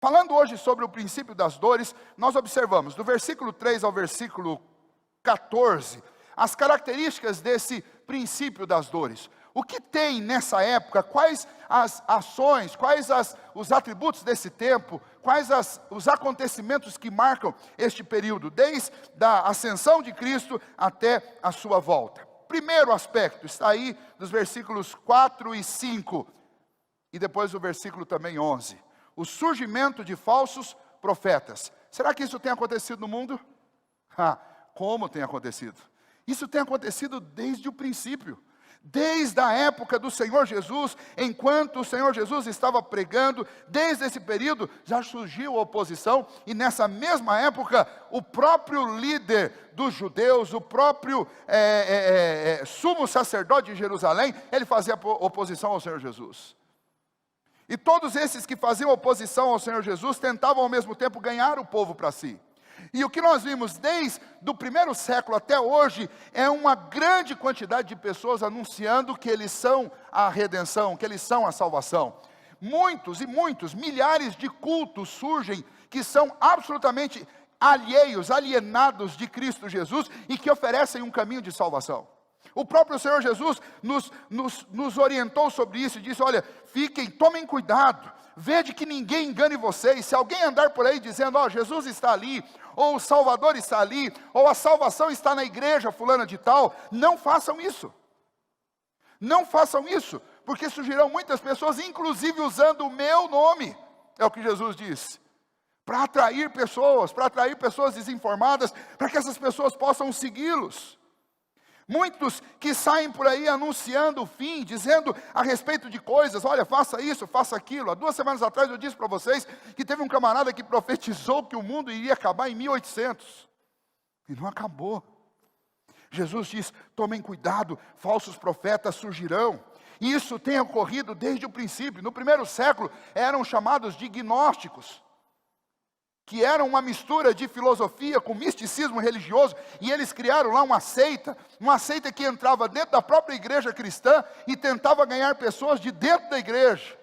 Falando hoje sobre o princípio das dores, nós observamos do versículo 3 ao versículo 14, as características desse princípio das dores. O que tem nessa época, quais as ações, os atributos desse tempo, os acontecimentos que marcam este período, desde a ascensão de Cristo até a sua volta. Primeiro aspecto, está aí nos versículos 4 e 5, e depois o versículo também 11. O surgimento de falsos profetas. Será que isso tem acontecido no mundo? Como tem acontecido? Isso tem acontecido desde o princípio. Desde a época do Senhor Jesus, enquanto o Senhor Jesus estava pregando, desde esse período já surgiu oposição, e nessa mesma época, o próprio líder dos judeus, o próprio sumo sacerdote de Jerusalém, ele fazia oposição ao Senhor Jesus. E todos esses que faziam oposição ao Senhor Jesus, tentavam ao mesmo tempo ganhar o povo para si. E o que nós vimos desde o primeiro século até hoje, é uma grande quantidade de pessoas anunciando que eles são a redenção, que eles são a salvação. Muitos e muitos, milhares de cultos surgem, que são absolutamente alienados de Cristo Jesus, e que oferecem um caminho de salvação. O próprio Senhor Jesus nos orientou sobre isso, e disse, olha, tomem cuidado, vede que ninguém engane vocês. Se alguém andar por aí dizendo, Jesus está ali, ou o Salvador está ali, ou a salvação está na igreja fulana de tal, não façam isso. Não façam isso, porque surgirão muitas pessoas, inclusive usando o meu nome, é o que Jesus disse, para atrair pessoas desinformadas, para que essas pessoas possam segui-los. Muitos que saem por aí anunciando o fim, dizendo a respeito de coisas, olha, faça isso, faça aquilo. Há 2 semanas atrás eu disse para vocês que teve um camarada que profetizou que o mundo iria acabar em 1800. E não acabou. Jesus diz, tomem cuidado, falsos profetas surgirão. E isso tem ocorrido desde o princípio. No primeiro século eram chamados de gnósticos, que eram uma mistura de filosofia com misticismo religioso, e eles criaram lá uma seita que entrava dentro da própria igreja cristã, e tentava ganhar pessoas de dentro da igreja,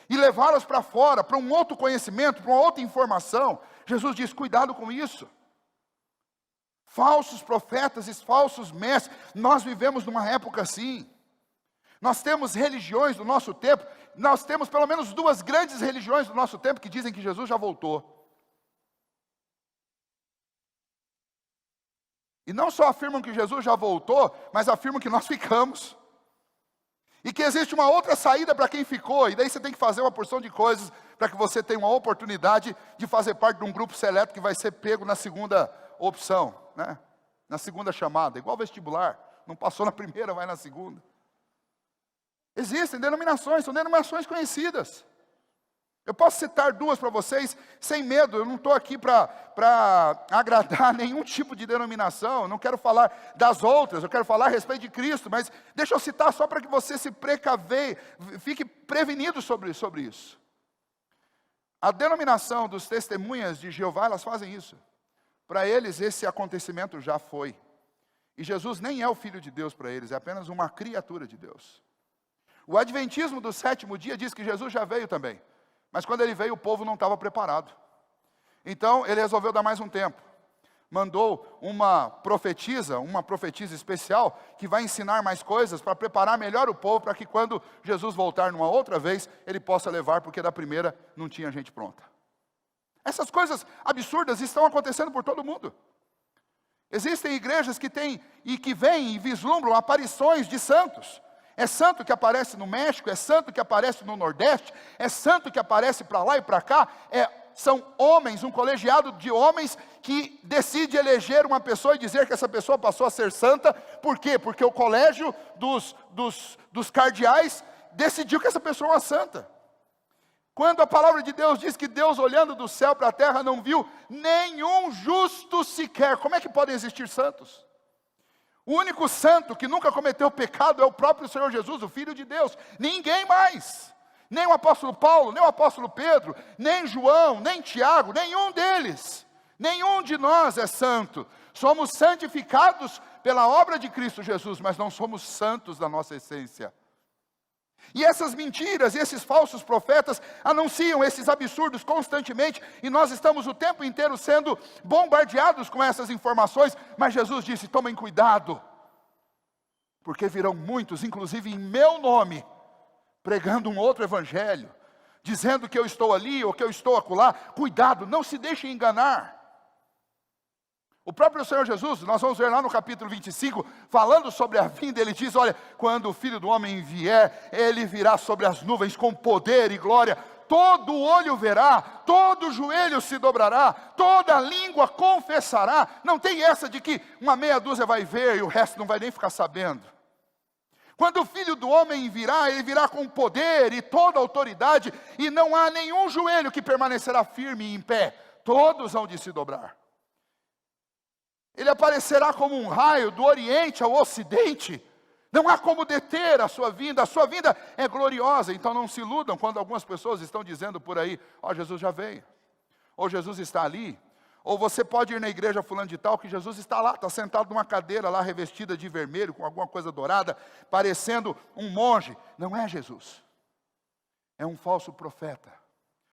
e levá-las para fora, para um outro conhecimento, para uma outra informação. Jesus diz, cuidado com isso. Falsos profetas e falsos mestres, nós vivemos numa época assim. Nós temos religiões do nosso tempo, nós temos pelo menos 2 grandes religiões do nosso tempo, que dizem que Jesus já voltou. E não só afirmam que Jesus já voltou, mas afirmam que nós ficamos. E que existe uma outra saída para quem ficou, e daí você tem que fazer uma porção de coisas, para que você tenha uma oportunidade de fazer parte de um grupo seleto que vai ser pego na segunda opção, né? Na segunda chamada, igual vestibular, não passou na primeira, vai na segunda. Existem denominações, são denominações conhecidas. Eu posso citar 2 para vocês, sem medo. Eu não estou aqui para agradar nenhum tipo de denominação, eu não quero falar das outras, eu quero falar a respeito de Cristo, mas deixa eu citar só para que você se precaver, fique prevenido sobre isso. A denominação dos testemunhas de Jeová, elas fazem isso. Para eles esse acontecimento já foi. E Jesus nem é o Filho de Deus para eles, é apenas uma criatura de Deus. O adventismo do 7º dia diz que Jesus já veio também. Mas quando ele veio, o povo não estava preparado. Então, ele resolveu dar mais um tempo. Mandou uma profetisa especial, que vai ensinar mais coisas, para preparar melhor o povo, para que quando Jesus voltar numa outra vez, ele possa levar, porque da primeira não tinha gente pronta. Essas coisas absurdas estão acontecendo por todo mundo. Existem igrejas que têm, e que veem e vislumbram aparições de santos. É santo que aparece no México, é santo que aparece no Nordeste, é santo que aparece para lá e para cá. São homens, um colegiado de homens que decide eleger uma pessoa e dizer que essa pessoa passou a ser santa. Por quê? Porque o colégio dos cardeais decidiu que essa pessoa é uma santa. Quando a palavra de Deus diz que Deus, olhando do céu para a terra, não viu nenhum justo sequer, como é que podem existir santos? O único santo que nunca cometeu pecado é o próprio Senhor Jesus, o Filho de Deus. Ninguém mais. Nem o apóstolo Paulo, nem o apóstolo Pedro, nem João, nem Tiago, nenhum deles. Nenhum de nós é santo. Somos santificados pela obra de Cristo Jesus, mas não somos santos da nossa essência. E essas mentiras, esses falsos profetas anunciam esses absurdos constantemente, e nós estamos o tempo inteiro sendo bombardeados com essas informações, mas Jesus disse: tomem cuidado, porque virão muitos, inclusive em meu nome, pregando um outro evangelho, dizendo que eu estou ali ou que eu estou acolá. Cuidado, não se deixem enganar. O próprio Senhor Jesus, nós vamos ver lá no capítulo 25, falando sobre a vinda, ele diz: olha, quando o Filho do Homem vier, ele virá sobre as nuvens com poder e glória, todo olho verá, todo joelho se dobrará, toda língua confessará. Não tem essa de que uma meia dúzia vai ver e o resto não vai nem ficar sabendo. Quando o Filho do Homem virá, ele virá com poder e toda autoridade, e não há nenhum joelho que permanecerá firme e em pé, todos hão de se dobrar. Ele aparecerá como um raio do oriente ao ocidente. Não há como deter a sua vinda é gloriosa. Então não se iludam quando algumas pessoas estão dizendo por aí: ó, Jesus já veio, ou Jesus está ali, ou você pode ir na igreja fulano de tal, que Jesus está lá, está sentado numa cadeira lá, revestida de vermelho, com alguma coisa dourada, parecendo um monge. Não é Jesus, é um falso profeta.